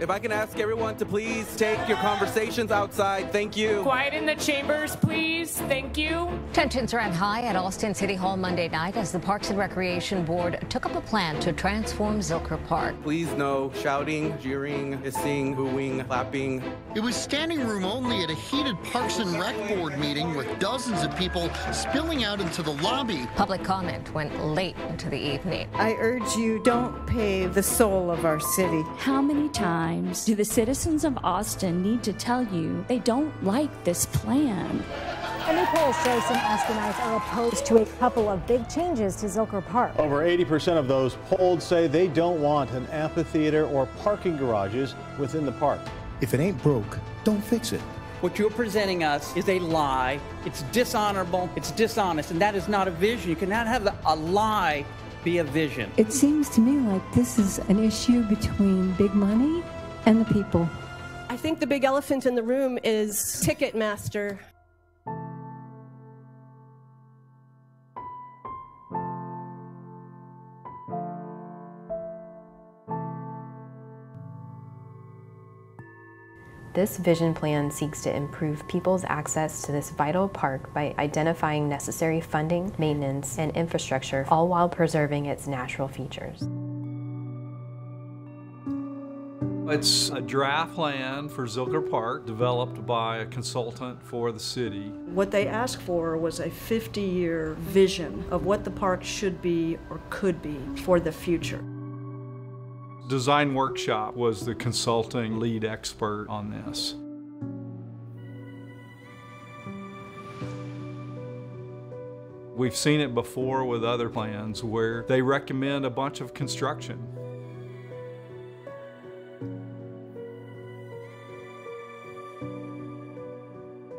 If I can ask everyone to please take your conversations outside. Thank you. Quiet in the chambers, please. Thank you. Tensions ran high at Austin City Hall Monday night as the Parks and Recreation Board took up a plan to transform Zilker Park. Please no shouting, jeering, hissing, hooing, clapping. It was standing room only at a heated Parks and Rec Board meeting with dozens of people spilling out into the lobby. Public comment went late into the evening. I urge you, don't pave the soul of our city. How many times do the citizens of Austin need to tell you they don't like this plan? A new poll shows some Austinites are opposed to a couple of big changes to Zilker Park. Over 80% of those polled say they don't want an amphitheater or parking garages within the park. If it ain't broke, don't fix it. What you're presenting us is a lie. It's dishonorable. It's dishonest. And that is not a vision. You cannot have a lie be a vision. It seems to me like this is an issue between big money and the people. I think the big elephant in the room is Ticketmaster. This vision plan seeks to improve people's access to this vital park by identifying necessary funding, maintenance, and infrastructure, all while preserving its natural features. It's a draft plan for Zilker Park developed by a consultant for the city. What they asked for was a 50-year vision of what the park should be or could be for the future. Design Workshop was the consulting lead expert on this. We've seen it before with other plans where they recommend a bunch of construction.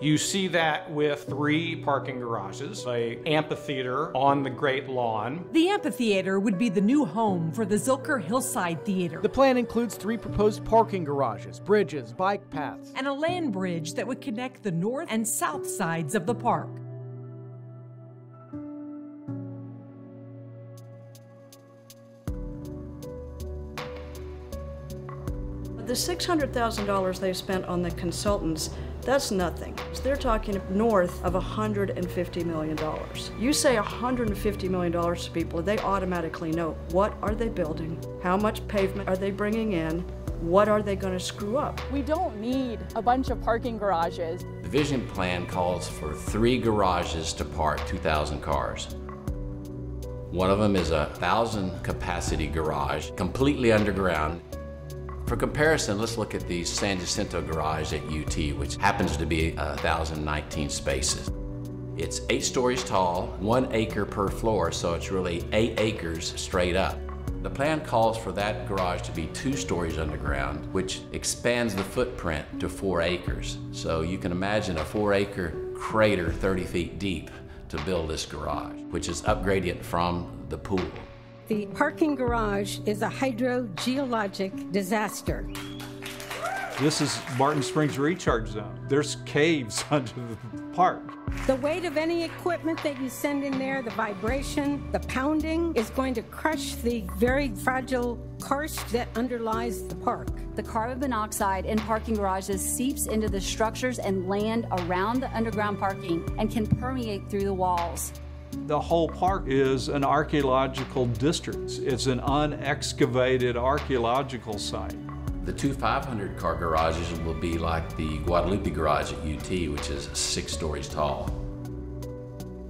You see that with 3 parking garages, an amphitheater on the Great Lawn. The amphitheater would be the new home for the Zilker Hillside Theater. The plan includes 3 proposed parking garages, bridges, bike paths, and a land bridge that would connect the north and south sides of the park. The $600,000 they've spent on the consultants, that's nothing. They're talking north of $150 million. You say $150 million to people, they automatically know what are they building, how much pavement are they bringing in, what are they going to screw up. We don't need a bunch of parking garages. The vision plan calls for 3 garages to park 2,000 cars. One of them is a 1,000 capacity garage, completely underground. For comparison, let's look at the San Jacinto garage at UT, which happens to be 1,019 spaces. It's 8 stories tall, 1 acre per floor, so it's really 8 acres straight up. The plan calls for that garage to be 2 stories underground, which expands the footprint to 4 acres. So you can imagine a 4-acre crater 30 feet deep to build this garage, which is upgraded from the pool. The parking garage is a hydrogeologic disaster. This is Martin Springs Recharge Zone. There's caves under the park. The weight of any equipment that you send in there, the vibration, the pounding, is going to crush the very fragile karst that underlies the park. The carbon monoxide in parking garages seeps into the structures and land around the underground parking and can permeate through the walls. The whole park is an archaeological district. It's an unexcavated archaeological site. The 2 500-car garages will be like the Guadalupe garage at UT, which is 6 stories tall.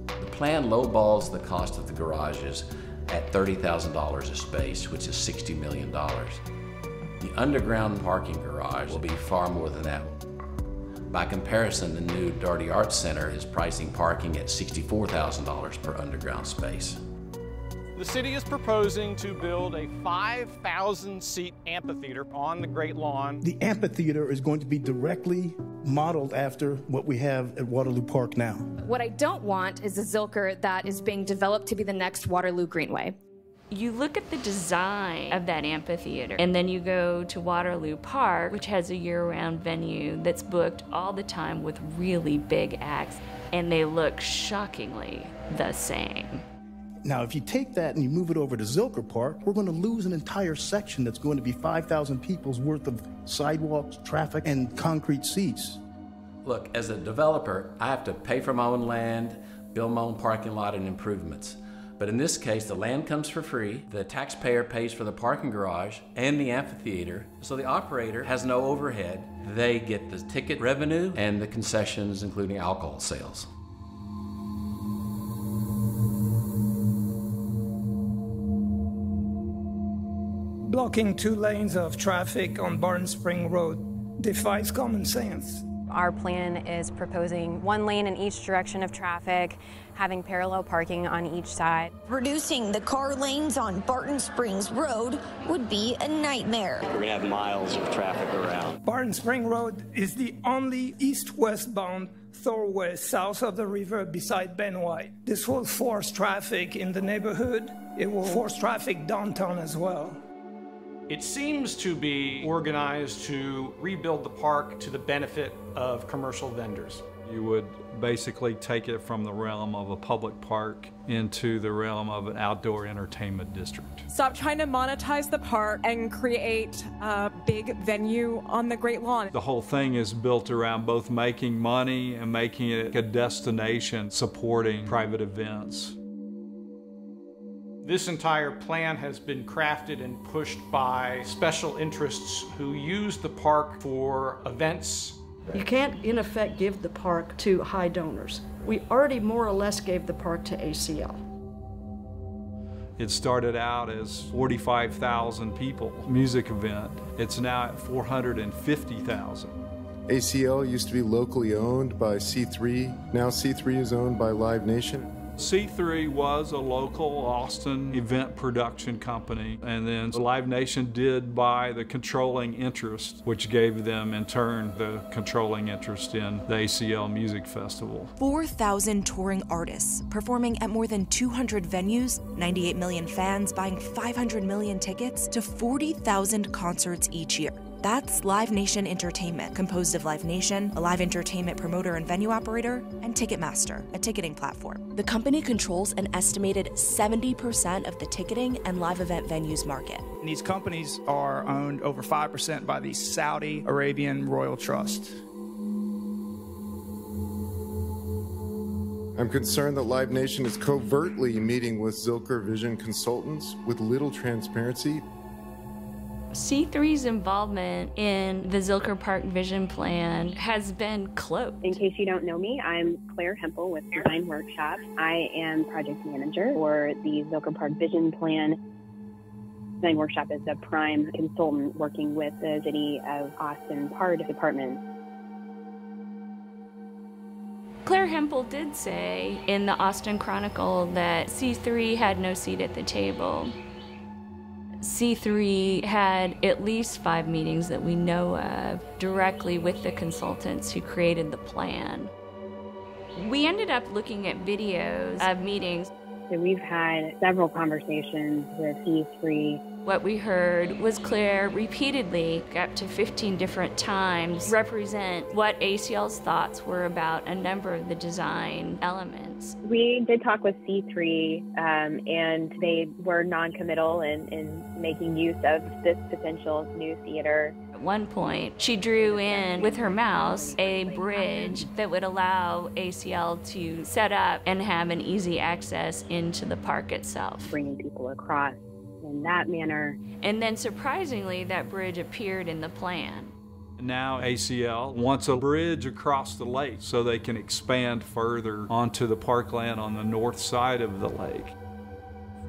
The plan lowballs the cost of the garages at $30,000 a space, which is $60 million. The underground parking garage will be far more than that. By comparison, the new Doherty Arts Center is pricing parking at $64,000 per underground space. The city is proposing to build a 5,000-seat amphitheater on the Great Lawn. The amphitheater is going to be directly modeled after what we have at Waterloo Park now. What I don't want is a Zilker that is being developed to be the next Waterloo Greenway. You look at the design of that amphitheater, and then you go to Waterloo Park, which has a year-round venue that's booked all the time with really big acts, and they look shockingly the same. Now, if you take that and you move it over to Zilker Park, we're going to lose an entire section that's going to be 5,000 people's worth of sidewalks, traffic, and concrete seats. Look, as a developer, I have to pay for my own land, build my own parking lot and improvements. But in this case, the land comes for free, the taxpayer pays for the parking garage and the amphitheater, so the operator has no overhead. They get the ticket revenue and the concessions, including alcohol sales. Blocking 2 lanes of traffic on Barton Spring Road defies common sense. Our plan is proposing 1 lane in each direction of traffic, having parallel parking on each side. Reducing the car lanes on Barton Springs Road would be a nightmare. We're going to have miles of traffic around. Barton Spring Road is the only east-west bound thoroughway south of the river beside Ben White. This will force traffic in the neighborhood. It will force traffic downtown as well. It seems to be organized to rebuild the park to the benefit of commercial vendors. You would basically take it from the realm of a public park into the realm of an outdoor entertainment district. Stop trying to monetize the park and create a big venue on the Great Lawn. The whole thing is built around both making money and making it a destination supporting private events. This entire plan has been crafted and pushed by special interests who use the park for events. You can't, in effect, give the park to high donors. We already more or less gave the park to ACL. It started out as 45,000 people music event. It's now at 450,000. ACL used to be locally owned by C3. Now C3 is owned by Live Nation. C3 was a local Austin event production company, and then Live Nation did buy the controlling interest, which gave them, in turn, the controlling interest in the ACL Music Festival. 4,000 touring artists performing at more than 200 venues, 98 million fans buying 500 million tickets to 40,000 concerts each year. That's Live Nation Entertainment, composed of Live Nation, a live entertainment promoter and venue operator, and Ticketmaster, a ticketing platform. The company controls an estimated 70% of the ticketing and live event venues market. These companies are owned over 5% by the Saudi Arabian Royal Trust. I'm concerned that Live Nation is covertly meeting with Zilker Vision consultants with little transparency. C3's involvement in the Zilker Park Vision Plan has been close. In case you don't know me, I'm Claire Hempel with Design Workshop. I am project manager for the Zilker Park Vision Plan. Design Workshop is a prime consultant working with the City of Austin Park Department. Claire Hempel did say in the Austin Chronicle that C3 had no seat at the table. C3 had at least 5 meetings that we know of directly with the consultants who created the plan. We ended up looking at videos of meetings. So we've had several conversations with C3. What we heard was Claire repeatedly, up to 15 different times, represent what ACL's thoughts were about a number of the design elements. We did talk with C3, and they were non-committal in making use of this potential new theater. At one point, she drew in with her mouse a bridge that would allow ACL to set up and have an easy access into the park itself. Bringing people across in that manner. And then surprisingly, that bridge appeared in the plan. Now ACL wants a bridge across the lake so they can expand further onto the parkland on the north side of the lake.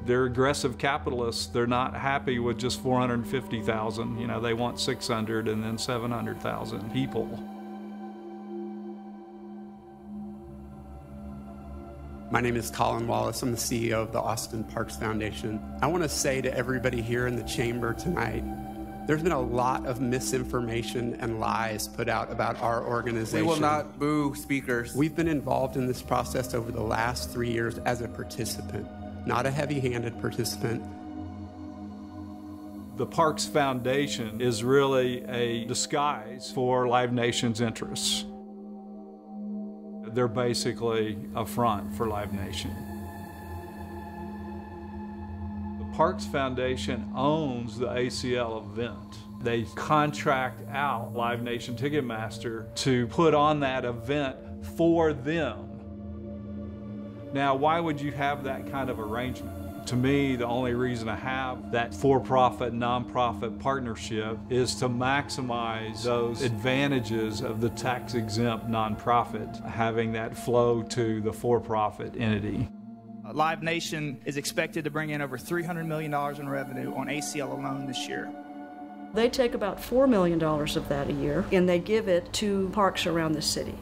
They're aggressive capitalists. They're not happy with just 450,000. You know, they want 600 and then 700,000 people. My name is Colin Wallace. I'm the CEO of the Austin Parks Foundation. I want to say to everybody here in the chamber tonight, there's been a lot of misinformation and lies put out about our organization. We will not boo speakers. We've been involved in this process over the last 3 years as a participant, not a heavy-handed participant. The Parks Foundation is really a disguise for Live Nation's interests. They're basically a front for Live Nation. Parks Foundation owns the ACL event. They contract out Live Nation Ticketmaster to put on that event for them. Now, why would you have that kind of arrangement? To me, the only reason to have that for-profit, nonprofit partnership is to maximize those advantages of the tax-exempt nonprofit, having that flow to the for-profit entity. Live Nation is expected to bring in over $300 million in revenue on ACL alone this year. They take about $4 million of that a year, and they give it to parks around the city.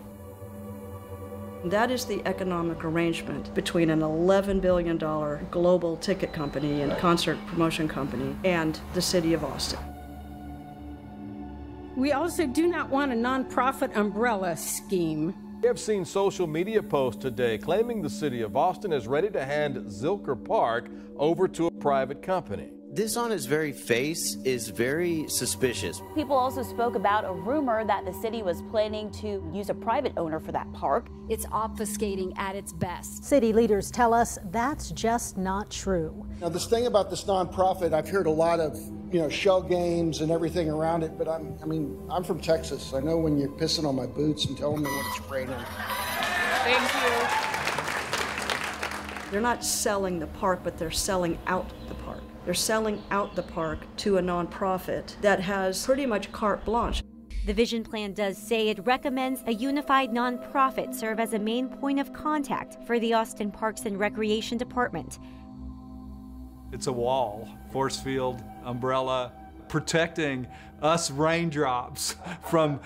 That is the economic arrangement between an $11 billion global ticket company and concert promotion company and the city of Austin. We also do not want a nonprofit umbrella scheme. We have seen social media posts today claiming the city of Austin is ready to hand Zilker Park over to a private company. This on its very face is very suspicious. People also spoke about a rumor that the city was planning to use a private owner for that park. It's obfuscating at its best. City leaders tell us that's just not true. Now, this thing about this nonprofit, I've heard a lot of, shell games and everything around it, but I'm from Texas. I know when you're pissing on my boots and telling me when it's raining. Thank you. They're not selling the park, but they're selling out the park. They're selling out the park to a nonprofit that has pretty much carte blanche. The vision plan does say it recommends a unified nonprofit serve as a main point of contact for the Austin Parks and Recreation Department. It's a wall, force field, umbrella, protecting us raindrops from,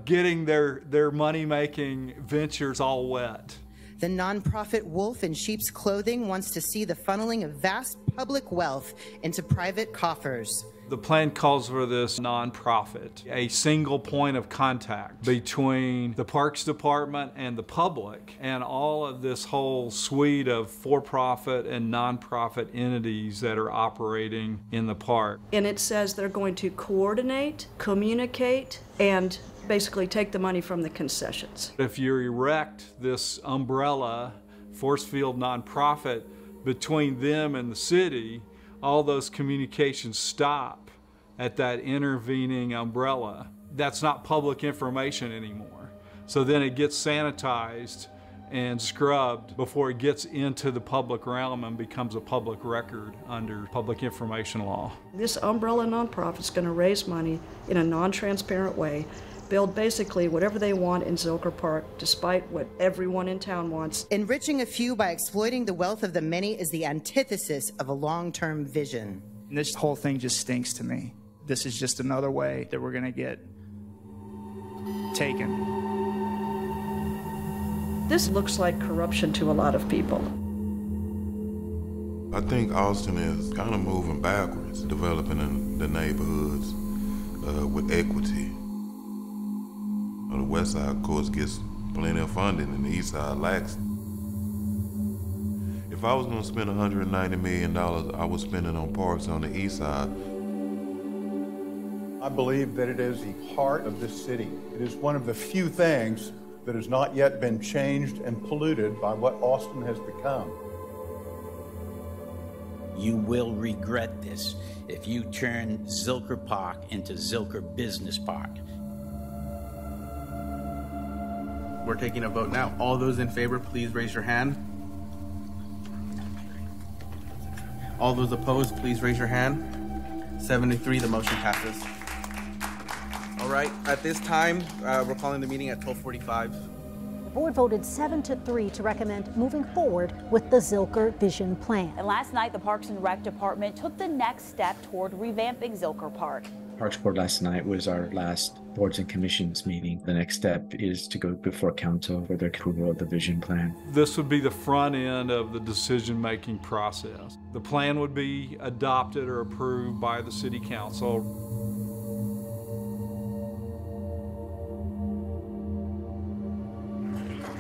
getting their money-making ventures all wet. The nonprofit Wolf in Sheep's Clothing wants to see the funneling of vast public wealth into private coffers. The plan calls for this nonprofit, a single point of contact between the Parks Department and the public, and all of this whole suite of for-profit and nonprofit entities that are operating in the park. And it says they're going to coordinate, communicate, and basically take the money from the concessions. If you erect this umbrella force field nonprofit between them and the city, all those communications stop at that intervening umbrella. That's not public information anymore. So then it gets sanitized and scrubbed before it gets into the public realm and becomes a public record under public information law. This umbrella nonprofit is going to raise money in a non-transparent way, build basically whatever they want in Zilker Park, despite what everyone in town wants. Enriching a few by exploiting the wealth of the many is the antithesis of a long-term vision. And this whole thing just stinks to me. This is just another way that we're going to get taken. This looks like corruption to a lot of people. I think Austin is kind of moving backwards, developing in the neighborhoods with equity. The west side, of course, gets plenty of funding and the east side lacks. If I was going to spend $190 million, I would spend it on parks on the east side. I believe that it is the heart of this city. It is one of the few things that has not yet been changed and polluted by what Austin has become. You will regret this if you turn Zilker Park into Zilker Business Park. We're taking a vote now. All those in favor, please raise your hand. All those opposed, please raise your hand. 73, the motion passes. All right, at this time, we're calling the meeting at 12:45. The board voted 7-3 to recommend moving forward with the Zilker Vision Plan. And last night, the Parks and Rec Department took the next step toward revamping Zilker Park. Parks Board last night was our last boards and commissions meeting. The next step is to go before council for their approval of the vision plan. This would be the front end of the decision-making process. The plan would be adopted or approved by the city council.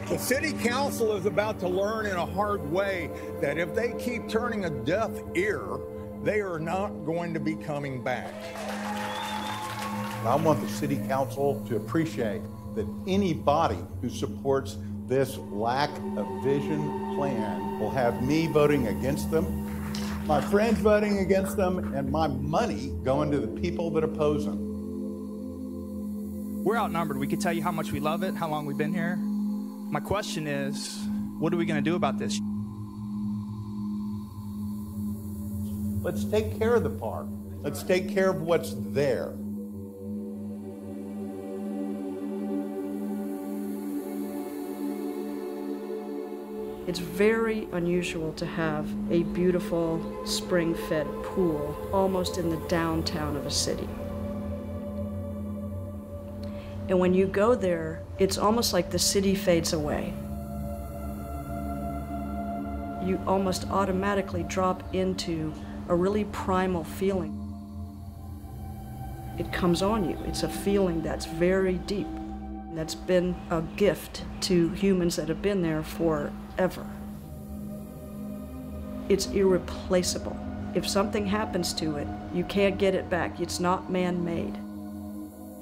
The city council is about to learn in a hard way that if they keep turning a deaf ear, they are not going to be coming back. I want the city council to appreciate that anybody who supports this lack of vision plan will have me voting against them. My friends voting against them, and my money going to the people that oppose them. We're outnumbered. We could tell you how much we love it, how long we've been here. My question is, what are we going to do about this? Let's take care of the park. Let's take care of what's there. It's very unusual to have a beautiful spring-fed pool almost in the downtown of a city. And when you go there, it's almost like the city fades away. You almost automatically drop into a really primal feeling. It comes on you. It's a feeling that's very deep. That's been a gift to humans that have been there forever. It's irreplaceable. If something happens to it, you can't get it back. It's not man-made.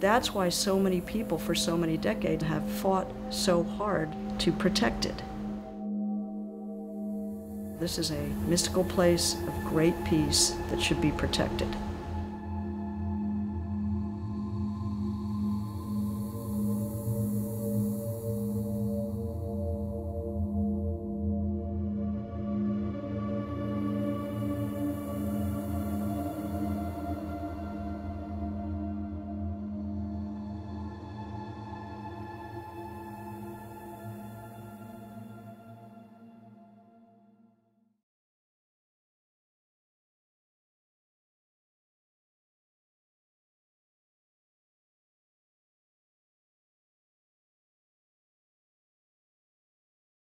That's why so many people for so many decades have fought so hard to protect it. This is a mystical place of great peace that should be protected.